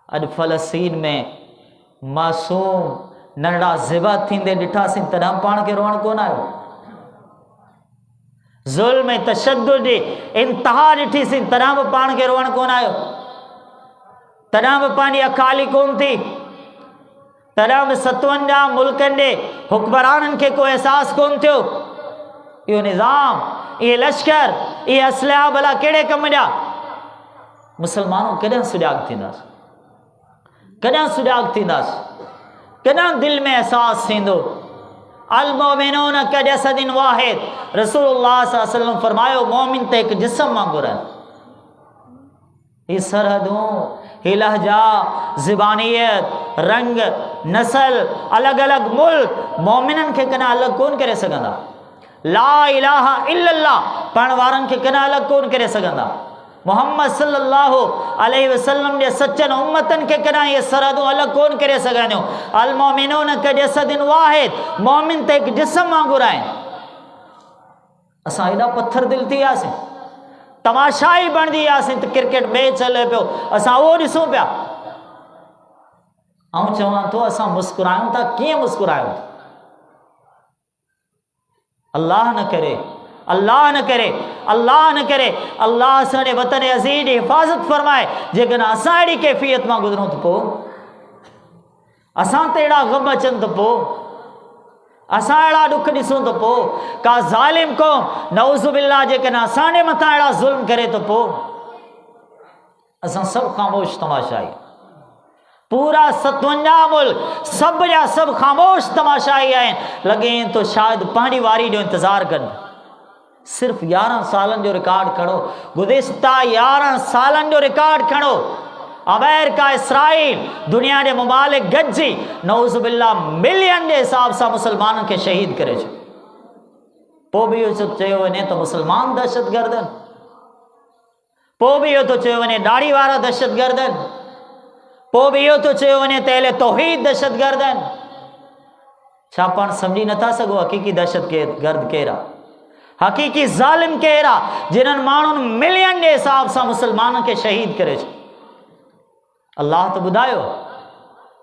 अज फ़लस्तीन में मासूम नंढा ज़िबा थींदे ॾिठासीं तॾहिं पाण खे रोअण कोन आयो। ज़ुल्म ऐं तशद्दुद जी इंतहा ॾिठीसीं तॾहिं बि पाण खे रोअण कोन आयो। तॾहिं बि पंहिंजी अकाली कोन थी। तॾहिं बि 57 मुल्कनि जे हुक्मराननि खे को अहसास कोन थियो। इहो निज़ाम, इहे लश्कर, इहे असलिहा भला कहिड़े कम जा? मुसलमानों कॾहिं सुजाॻ थींदासीं? कॾहिं सुजाॻ थींदासीं? कॾहिं दिल में एहसास थींदो? अल मोमिनून कजसदिन वाहिद, रसूलुल्लाह सल्लल्लाहु अलैहि वसल्लम फरमायो मोमिन त हिकु जिस्म वांगुर आहिनि। ही सरहदूं, ही लहजा, ज़बानियत, रंग, नस्ल, अलॻि अलॻि मुल्क मोमिननि खे कॾहिं अलॻि कोन करे सघंदा। ला इलाहा इल्लल्लाह पढ़ण वारनि खे कॾहिं अलॻि कोन करे सघंदा। मोहम्मद सल्लल्लाहु अलैहि वसल्लम जे सचनि उम्मतनि खे कॾहिं इहे सरहदूं अलॻि कोन करे सघंदियूं। अल मोमिनून कजसदिन वाहिद, मोमिन त हिकु जिस्म वांगुरु आहिनि। असां हेॾा पत्थर दिल थी वियासीं, तमाशाई बणिजी वियासीं त क्रिकेट मैच हले पियो असां उहो ॾिसूं पिया। ऐं चवां थो असां मुस्कुरायूं था, कीअं मुस्कुरायूं था? अल्लाह न करे, अल्लाह न करे, अल्लाह न करे अल्लाह असांजे वतन अज़ीज़ जी हिफ़ाज़त फरमाए। जेकॾहिं असां अहिड़ी कैफ़ियत मां गुज़रूं त पोइ असां ते अहिड़ा ग़म अचनि त पोइ असां अहिड़ा ॾुख ॾिसूं त पोइ का ज़ालिम क़ौम नऊज़ु बिल्लाह जेकॾहिं असांजे मथां अहिड़ा ज़ुल्म करे त पोइ असां सभु ख़ामोश तमाशाई, पूरा 57 मुल्क सभ जा सभु ख़ामोश तमाशाई आहिनि। लॻे थो शायदि पंहिंजी वारी जो इंतज़ारु कनि। सिर्फ़ 11 सालनि जो रिकॉर्ड खणो, गुज़िश्ता 11 सालनि जो रिकॉर्ड खणो। अमेरिका, इसराइल, दुनिया जे मुमालिक गॾिजी नऊज़ु बिल्लाह मिलियन जे हिसाब सां मुसलमाननि खे शहीद करे छो। पोइ बि इहो चयो वञे त मुसलमान दहशतगर्द आहिनि, पोइ बि इहो थो चयो वञे ॾाढ़ी वारा दहशतगर्द आहिनि, पोइ बि इहो थो चयो वञे त अहले तौहीद दहशतगर्द आहिनि। छा पाण सम्झी नथा सघो हक़ीक़ी दहशतगर्द केरु आहे? हक़ीक़ी ज़ालिम केरु आहे? जिन्हनि माण्हुनि मिलियन जे हिसाब सां मुसलमाननि खे शहीद करे छो। अल्लाह त ॿुधायो,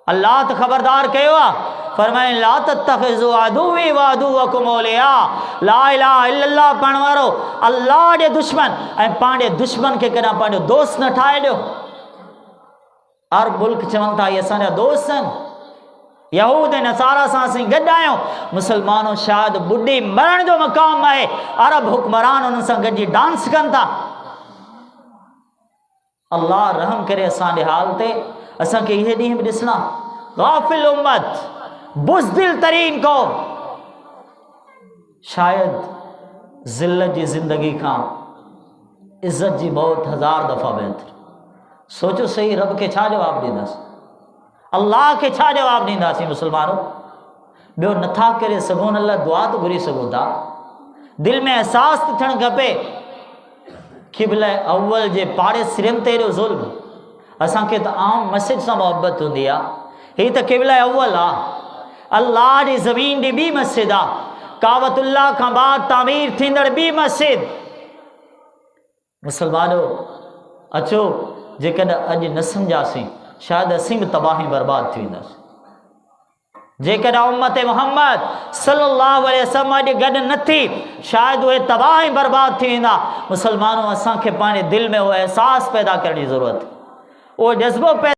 अल्लाह त ख़बरदार कयो आहे, फरमाए ला तत्तखिज़ू अदुव्वी व अदुव्वकुम औलिया। ला इलाहा इल्लल्लाह पढ़ण वारो अल्लाह जे दुश्मन ऐं पंहिंजे दुश्मन खे कॾहिं पंहिंजो दोस्त न ठाहे ॾियो। अरब मुल्क चवनि था इहे असांजा दोस्त आहिनि, यहूद ऐं नसारा सां असीं गॾु आहियूं। मुसलमानों शायदि ॿुॾी मरण जो मक़ाम आहे, अरब हुक्मरान उन्हनि सां गॾिजी डांस कनि था। अल्लाह रहम करे असांजे हाल ते। असांखे इहे ॾींहं बि ॾिसणा, गाफ़िल उम्मत, बुज़दिल तरीन क़ौम, शायदि ज़िल्लत जी ज़िंदगी खां इज़्ज़त जी मौत 1000 दफ़ा बहितर। सोचो सही, रब खे छा जवाबु ॾींदासीं? अल्लाह खे छा जवाबु ॾींदासीं? मुसलमानों ॿियो नथा करे सघूं, अल्लाह दुआ त घुरी सघूं था। दिलि में एहसास त थियणु खपे क़िबला अव्वल जे पाड़े सिरनि ते एॾो ज़ुल्म। असांखे त आम मस्जिद सां मोहबत हूंदी आहे, हीअ त क़िबला अव्वल आहे। अल्लाह जी ज़मीन जी ॿी मस्जिद आहे, काबतुल्लाह खां बाद तामीर थींदड़ ॿी मस्जिद। मुसलमानों अचो, जेकॾहिं अॼु न सम्झासीं शायदि असीं बि तबाही बर्बाद थी वेंदासीं। जेकॾहिं उम्मत मोहम्मद सल्लल्लाहु अलैहि वसल्लम अॼु गॾु न थी, शायदि उहे तबाही बर्बाद थी वेंदा। मुसलमानों असांखे पंहिंजे दिलि में उहो एहसास पैदा करण जी ज़रूरत, उहो जज़्बो पैदा